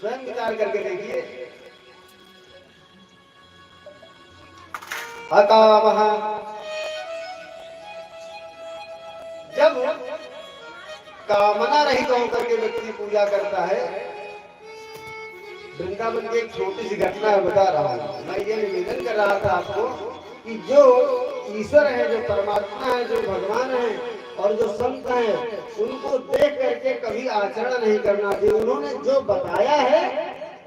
स्वयं विचार करके देखिए। अकामः, जब कामना रहित होकर के व्यक्ति पूजा करता है। वृंदावन की एक छोटी सी घटना बता रहा हूँ। मैं ये निवेदन कर रहा था आपको कि जो ईश्वर है, जो परमात्मा है, जो भगवान है और जो संत है, उनको देख करके कभी आचरण नहीं करना चाहिए। उन्होंने जो बताया है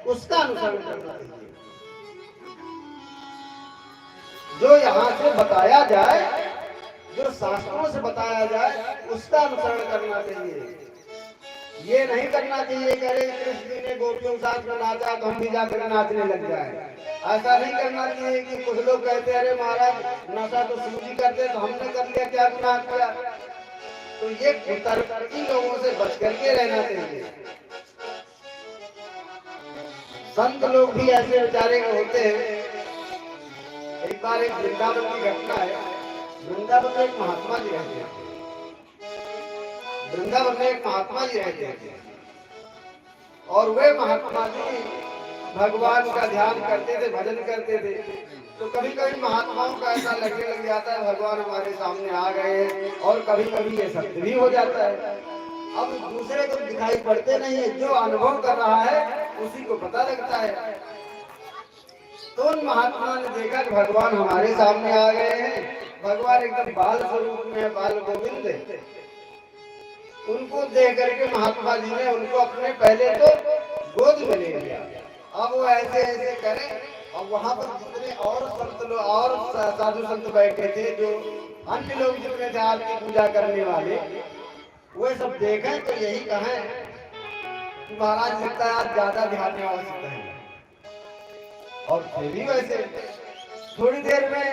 उसका अनुसरण करना चाहिए। जो यहाँ से बताया जाए, जो शास्त्रों से बताया जाए, उसका अनुसरण करना चाहिए। ये नहीं करना चाहिए कि अरे कृष्ण जी ने गोपियों के साथ में नाचा तो हम भी जाकर नाचने लग जाए। ऐसा नहीं करना चाहिए कि कुछ लोग कहते अरे महाराज नशा तो शिव जी करते तो हमने कर लिया, क्या गुनाह किया। तो ये कुतर्की लोगों से बच करके रहना चाहिए। संत लोग भी ऐसे बेचारे होते हैं। एक बार एक वृंदावन की घटना है। वृंदावन में एक महात्मा जी रहते हैं। वृंदावन में एक महात्मा जी रहते थे और वे महात्मा जी भगवान का ध्यान करते थे, भजन करते थे। तो कभी कभी महात्माओं का ऐसा लगने लग जाता है भगवान हमारे सामने आ गए हैं, और कभी कभी ये सत्य भी हो जाता है। अब दूसरे को दिखाई पड़ते नहीं है, जो अनुभव कर रहा है उसी को पता लगता है। तो उन महात्मा ने देखा कि भगवान हमारे सामने आ गए हैं। भगवान एकदम बाल स्वरूप में, बाल गोविंद। उनको देख करके महात्मा जी ने उनको अपने पहले तो गोद में ले लिया। अब वो ऐसे ऐसे करें, और वहां पर जितने और संत लोग और साधु संत बैठे थे, जो अन्य लोग जितने थे आपकी पूजा करने वाले, वो सब देखें तो यही कहें कि महाराज लगता है आज ज्यादा ध्यान में आवश्यक है। और फिर भी वैसे थोड़ी देर में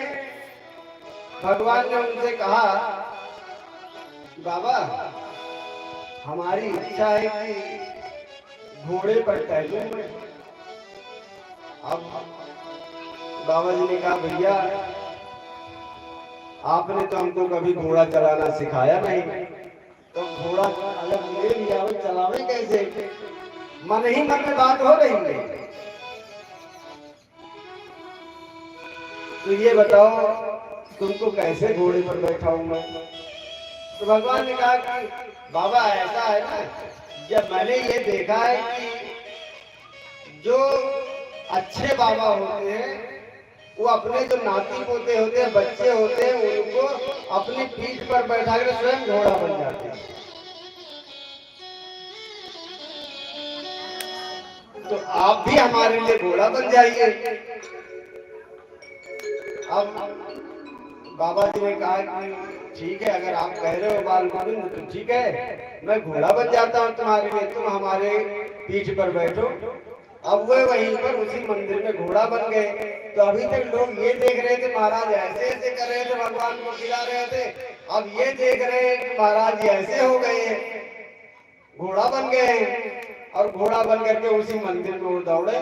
भगवान ने उनसे कहा, बाबा हमारी इच्छा है कि घोड़े पर टहलूं मैं। अब बाबा जी ने कहा, भैया आपने तो हमको कभी घोड़ा चलाना सिखाया नहीं, तो घोड़ा अलग ले लिया, वो चलावे कैसे? मन ही मन में बात हो रही है। तो ये बताओ तुमको कैसे घोड़े पर बैठाऊं मैं? तो भगवान ने कहा कि बाबा ऐसा है ना, जब मैंने ये देखा है कि जो अच्छे बाबा होते हैं वो अपने जो नाती पोते होते हैं, बच्चे होते हैं, उनको अपनी पीठ पर बैठा कर स्वयं घोड़ा बन जाते हैं। तो आप भी हमारे लिए घोड़ा बन जाइए। अब बाबा जी ने कहा कि ठीक है, अगर आप कह रहे हो बाल गोविंद तो ठीक है, मैं घोड़ा बन जाता हूँ तुम्हारे लिए, तुम हमारे पीठ पर बैठो। अब वे वहीं पर उसी मंदिर में घोड़ा बन गए। तो अभी तक लोग ये देख रहे थे महाराज ऐसे ऐसे कर रहे थे, भगवान को खिला रहे थे। अब ये देख रहे हैं कि महाराज ऐसे हो गए, घोड़ा बन गए। और घोड़ा बन करके उसी मंदिर में वो दौड़े,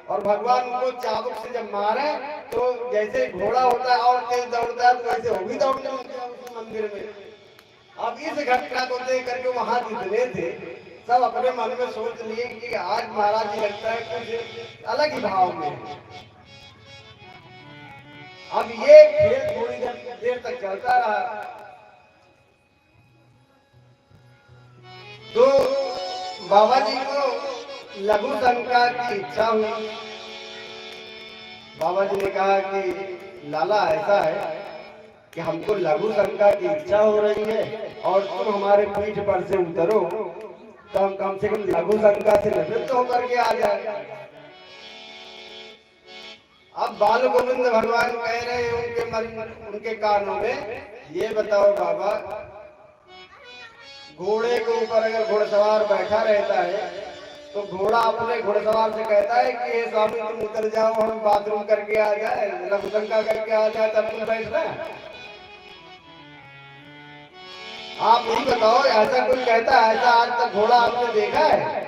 और भगवान उनको चाबुक से जब मारे तो जैसे घोड़ा होता है और तेज दौड़ता है, तो वैसे वो भी दौड़ने लगते हैं उसी मंदिर में। अब इस घटना को देख करके वहां जितने थे सब अपने मन में सोच लिए कि आज महाराज जी लगता है कुछ अलग ही भाव में। अब ये खेल थोड़ी देर तक चलता रहा। तो बाबा जी को लघु शंका की इच्छा हुई। बाबा जी ने कहा कि लाला ऐसा है कि हमको लघु शंका की इच्छा हो रही है, और तुम हमारे पीठ पर से उतरो तो हम कम से कम लघु शंका से निवृत्त होकर के आ जाए। अब बाल गोविंद भगवान कह रहे हैं उनके कानों में, ये बताओ बाबा, घोड़े के ऊपर अगर घुड़सवार बैठा रहता है तो घोड़ा अपने घुड़सवार से कहता है कि स्वामी तुम उतर जाओ, हम बाथरूम करके आ जाए, लघु शंका करके आ जाए, तब तुम बैठना। आप यही बताओ, ऐसा कोई कहता है? ऐसा आज तक घोड़ा आपने देखा है?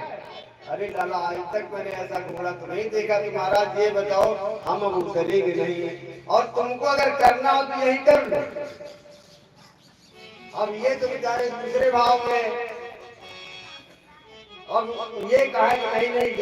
अरे लाला आज तक मैंने ऐसा घोड़ा तो नहीं देखा। कि महाराज ये बताओ हम अब उतरेंगे नहीं, और तुमको अगर करना हो तो यही कर लो। अब ये तो बेचारे दूसरे भाव में, अब ये कहा नहीं नहीं